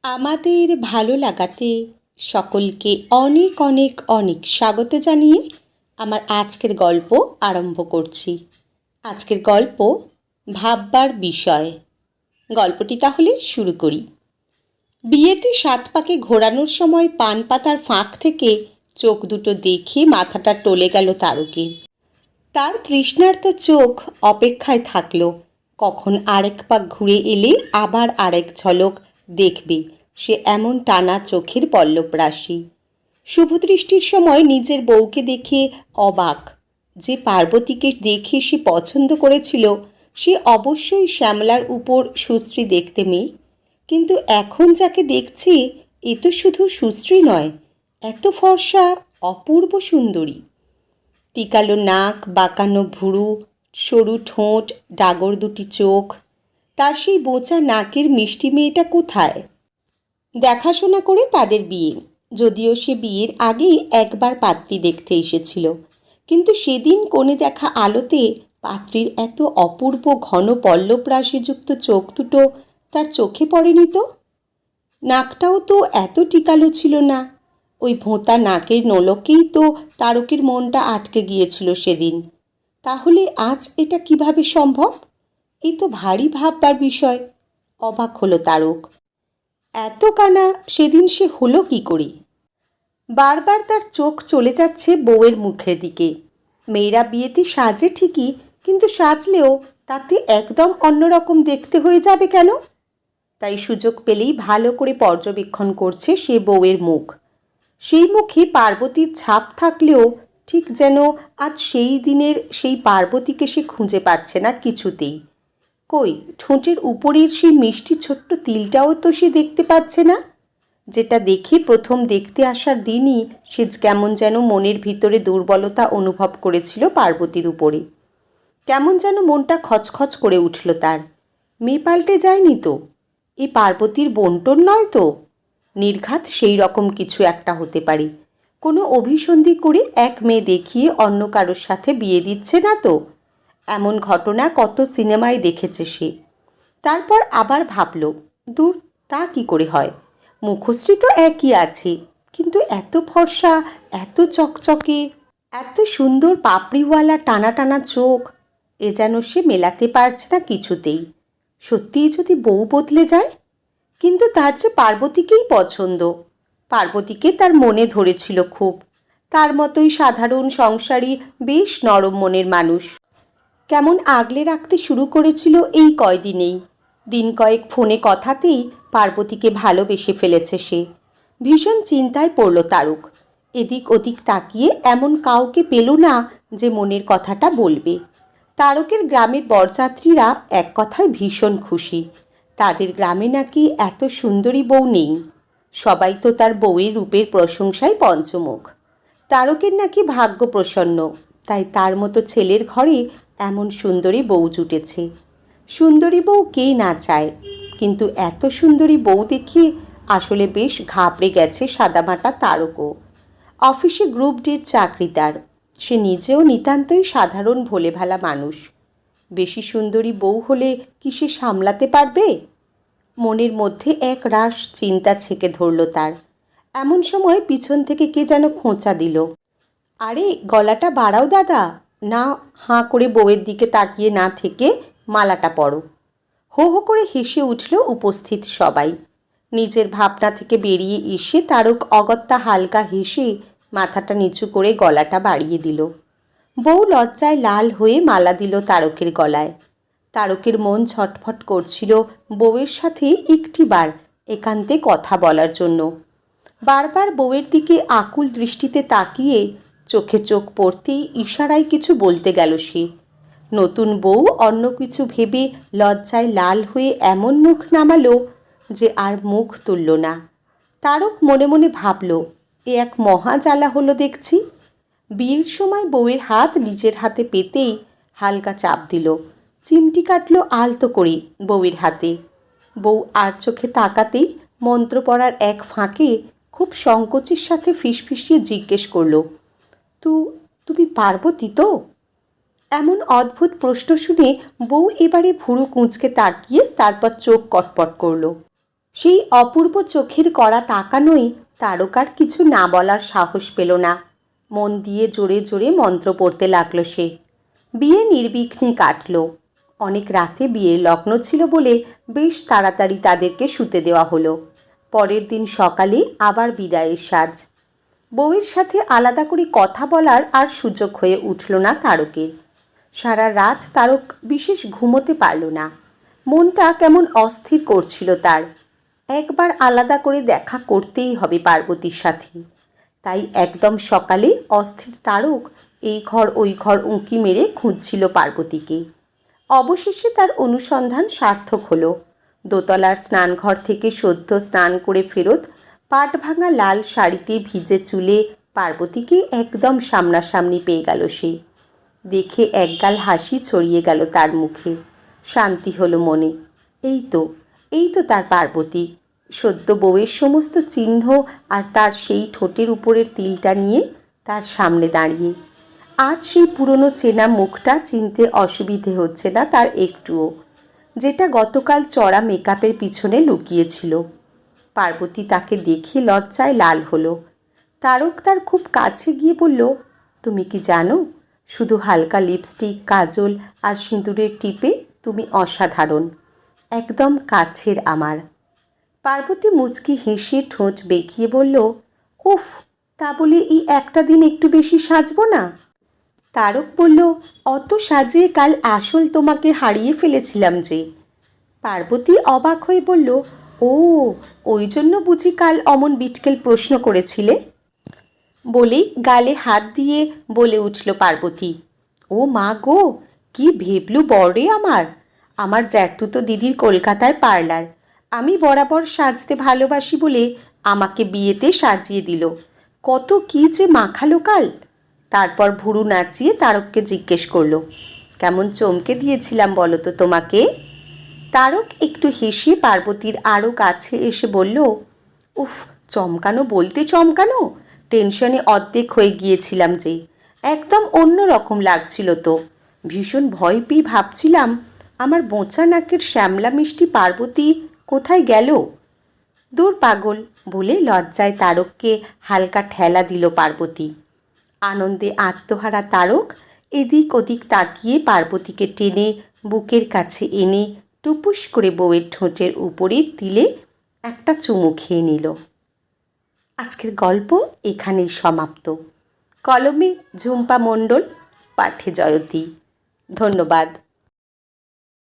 আমাদের ভালো লাগাতে সকলকে অনেক অনেক অনেক স্বাগত জানিয়ে আমার আজকের গল্প আরম্ভ করছি। আজকের গল্প ভাববার বিষয়। গল্পটি তাহলে শুরু করি। বিয়েতে 7 পাকে ঘোরানোর সময় পান পাতার ফাঁক থেকে চোখ দুটো দেখে মাথাটা টলে গেল তারকের। তার তৃষ্ণার্ত চোখ অপেক্ষায় থাকলো কখন আরেক পাক ঘুরে এলে আবার আরেক ঝলক দেখবে সে এমন টানা চোখের পল্লবরাশি। শুভদৃষ্টির সময় নিজের বউকে দেখে অবাক। যে পার্বতীকে দেখে সে পছন্দ করেছিল সে অবশ্যই শ্যামলার উপর সুশ্রী দেখতে মেয়ে, কিন্তু এখন যাকে দেখছে এ তো শুধু সুশ্রী নয়, এত ফর্সা অপূর্ব সুন্দরী। টিকালো নাক, বাঁকানো ভুরু, সরু ঠোঁট, ডাগর দুটি চোখ। তার সেই বোচা নাকের মিষ্টি মেয়েটা কোথায়? দেখাশোনা করে তাদের বিয়ে, যদিও সে বিয়ের আগেই একবার পাত্রী দেখতে এসেছিল, কিন্তু সেদিন কোণে দেখা আলোতে পাত্রীর এত অপূর্ব ঘন পল্লবরাশিযুক্ত চোখ দুটো তার চোখে পড়েনি তো। নাকটাও তো এত টিকালো ছিল না। ওই ভোঁতা নাকের নোলকেই তো তারকের মনটা আটকে গিয়েছিল সেদিন। তাহলে আজ এটা কিভাবে সম্ভব? এই তো ভারী ভাববার বিষয়। অবাক হলো তারক। এত কানা সেদিন সে হলো কি করে? বারবার তার চোখ চলে যাচ্ছে বউয়ের মুখের দিকে। মেয়েরা বিয়েতে সাজে ঠিকই, কিন্তু সাজলেও তাতে একদম অন্যরকম দেখতে হয়ে যাবে কেন? তাই সুযোগ পেলেই ভালো করে পর্যবেক্ষণ করছে সে বউয়ের মুখ। সেই মুখে পার্বতীর ছাপ থাকলেও ঠিক যেন আজ সেই দিনের সেই পার্বতীকে সে খুঁজে পাচ্ছে না কিছুতেই। কই, ঠোঁটের উপরের সেই মিষ্টি ছোট্ট তিলটাও তো সে দেখতে পাচ্ছে না, যেটা দেখে প্রথম দেখতে আসার দিনই সে কেমন যেন মনের ভিতরে দুর্বলতা অনুভব করেছিল পার্বতীর উপরে। কেমন যেন মনটা খচখচ করে উঠল তার। মেয়ে পাল্টে যায়নি তো? এই পার্বতীর বন্টন নয় তো? নির্ঘাত সেই রকম কিছু একটা হতে পারে। কোনো অভিসন্ধি করে এক মেয়ে দেখিয়ে অন্য কারোর সাথে বিয়ে দিচ্ছে না তো? এমন ঘটনা কত সিনেমায় দেখেছে সে। তারপর আবার ভাবল, দূর, তা কি করে হয়? মুখশ্রী তো একই আছে, কিন্তু এত ফর্সা, এত চকচকে, এত সুন্দর পাপড়িওয়ালা টানা টানা চোখ, এ যেন সে মেলাতে পারছে না কিছুতেই। সত্যিই যদি বউ বদলে যায়? কিন্তু তার যে পার্বতীকেই পছন্দ। পার্বতীকে তার মনে ধরেছিল খুব। তার মতোই সাধারণ সংসারী, বেশ নরম মনের মানুষ। কেমন আগলে রাখতে শুরু করেছিল এই কয়দিনেই। দিন কয়েক ফোনে কথাতেই পার্বতীকে ভালোবেসে ফেলেছে সে। ভীষণ চিন্তায় পড়ল তারক। এদিক ওদিক তাকিয়ে এমন কাউকে পেল না যে মনের কথাটা বলবে। তারকের গ্রামের বরযাত্রীরা এক কথায় ভীষণ খুশি। তাদের গ্রামে নাকি এত সুন্দরী বউ নেই। সবাই তো তার বউয়ের রূপের প্রশংসায় পঞ্চমুখ। তারকের নাকি ভাগ্য প্রসন্ন, তাই তার মতো ছেলের ঘরে এমন সুন্দরী বউ জুটেছে। সুন্দরী বউ কে না চায়, কিন্তু এত সুন্দরী বউ দেখে আসলে বেশ ঘাবড়ে গেছে সাদামাটা তারকও। অফিসে গ্রুপ ডির চাকরি তার। সে নিজেও নিতান্তই সাধারণ ভোলেভালা মানুষ। বেশি সুন্দরী বউ হলে কি সে সামলাতে পারবে? মনের মধ্যে এক রাশ চিন্তা ছেকে ধরল তার। এমন সময় পিছন থেকে কে যেন খোঁচা দিল। আরে, গলাটা বাড়াও দাদা, না হাঁ করে বউয়ের দিকে তাকিয়ে না থেকে মালাটা পরো। হো হো করে হেসে উঠল উপস্থিত সবাই। নিজের ভাবনা থেকে বেরিয়ে এসে তারক অগত্যা হালকা হেসে মাথাটা নিচু করে গলাটা বাড়িয়ে দিল। বউ লজ্জায় লাল হয়ে মালা দিল তারকের গলায়। তারকের মন ছটফট করছিল বউয়ের সাথে একটিবার একান্তে কথা বলার জন্য। বারবার বউয়ের দিকে আকুল দৃষ্টিতে তাকিয়ে চোখে চোখ পড়তেই ইশারায় কিছু বলতে গেল সে। নতুন বউ অন্য কিছু ভেবে লজ্জায় লাল হয়ে এমন মুখ নামালো যে আর মুখ তুলল না। তারক মনে মনে ভাবল, এ এক মহা জ্বালা হলো দেখছি। বিয়ের সময় বউয়ের হাত নিজের হাতে পেতেই হালকা চাপ দিল, চিমটি কাটল আলতো করে বউয়ের হাতে। বউ আর চোখে তাকাতেই মন্ত্র পড়ার এক ফাঁকে খুব সংকোচের সাথে ফিসফিসিয়ে জিজ্ঞেস করল, তুমি পার্বতী তো? এমন অদ্ভুত প্রশ্ন শুনে বউ এবারে ভুরু কুঁচকে তাকিয়ে তারপর চোখ কটপট করল। সেই অপূর্ব চোখের কড়া তাকানোই তারকার কিছু না বলার সাহস পেল না। মন দিয়ে জোরে জোরে মন্ত্র পড়তে লাগলো সে। বিয়ে নির্বিঘ্নে কাটল। অনেক রাতে বিয়ের লগ্ন ছিল বলে বেশ তাড়াতাড়ি তাদেরকে শুতে দেওয়া হলো। পরের দিন সকালে আবার বিদায়ের সাজ। বউয়ের সাথে আলাদা করে কথা বলার আর সুযোগ হয়ে উঠল না তারকের। সারা রাত তারক বিশেষ ঘুমোতে পারল না। মনটা কেমন অস্থির করছিল তার। একবার আলাদা করে দেখা করতেই হবে পার্বতীর সাথে। তাই একদম সকালে অস্থির তারক এই ঘর ওই ঘর উঁকি মেরে খুঁজছিল পার্বতীকে। অবশেষে তার অনুসন্ধান সার্থক হলো। দোতলার স্নানঘর থেকে সদ্য স্নান করে ফেরত পাট ভাঙা লাল শাড়িতে ভিজে চুলে পার্বতীকে একদম সামনাসামনি পেয়ে গেল সে। দেখে একগাল হাসি ছড়িয়ে গেল তার মুখে। শান্তি হলো মনে। এই তো তার পার্বতী। সদ্য বউয়ের সমস্ত চিহ্ন আর তার সেই ঠোঁটের উপরের তিলটা নিয়ে তার সামনে দাঁড়িয়ে। আজ সেই পুরনো চেনা মুখটা চিনতে অসুবিধে হচ্ছে না তার একটুও, যেটা গতকাল চড়া মেকআপের পিছনে লুকিয়েছিল। পার্বতী তাকে দেখে লজ্জায় লাল হলো। তারক তার খুব কাছে গিয়ে বলল, তুমি কি জানো, শুধু হালকা লিপস্টিক, কাজল আর সিঁদুরের টিপে তুমি অসাধারণ, একদম কাছের আমার। পার্বতী মুচকি হেসে ঠোঁট বেঁকিয়ে বলল, উফ, তা বলে এই একটা দিন একটু বেশি সাজবো না? তারক বলল, অত সাজিয়ে কাল আসল তোমাকে হারিয়ে ফেলেছিলাম যে। পার্বতী অবাক হয়ে বলল, ও, ওই জন্য বুঝি কাল অমন বিটকেল প্রশ্ন করেছিলে? বলেই গালে হাত দিয়ে বলে উঠল পার্বতী, ও মা গো, কি ভেবলু বড়ে আমার। আমার জ্যাঠতুতো দিদির কলকাতায় পার্লার। আমি বরাবর সাজতে ভালোবাসি বলে আমাকে বিয়েতে সাজিয়ে দিল। কত কী যে মাখালো কাল। তারপর ভুরু নাচিয়ে তারককে জিজ্ঞেস করলো, কেমন চমকে দিয়েছিলাম বলো তো তোমাকে? তারক একটু হেসে পার্বতীর আরও কাছে এসে বলল, উফ, চমকানো বলতে চমকানো, টেনশনে অর্ধেক হয়ে গিয়েছিলাম যে। একদম অন্য রকম লাগছিল তো। ভীষণ ভয় পেয়ে ভাবছিলাম আমার বোঁচা নাকের শ্যামলা মিষ্টি পার্বতী কোথায় গেল। দূর পাগল বলে লজ্জায় তারককে হালকা ঠেলা দিল পার্বতী। আনন্দে আত্মহারা তারক এদিক ওদিক তাকিয়ে পার্বতীকে টেনে বুকের কাছে এনে টুপুস করে বউয়ের ঠোঁটের উপরে তিলে একটা চুমু খেয়ে নিল। আজকের গল্প এখানেই সমাপ্ত। কলমে ঝুম্পা মণ্ডল, পাঠে জয়তী। ধন্যবাদ।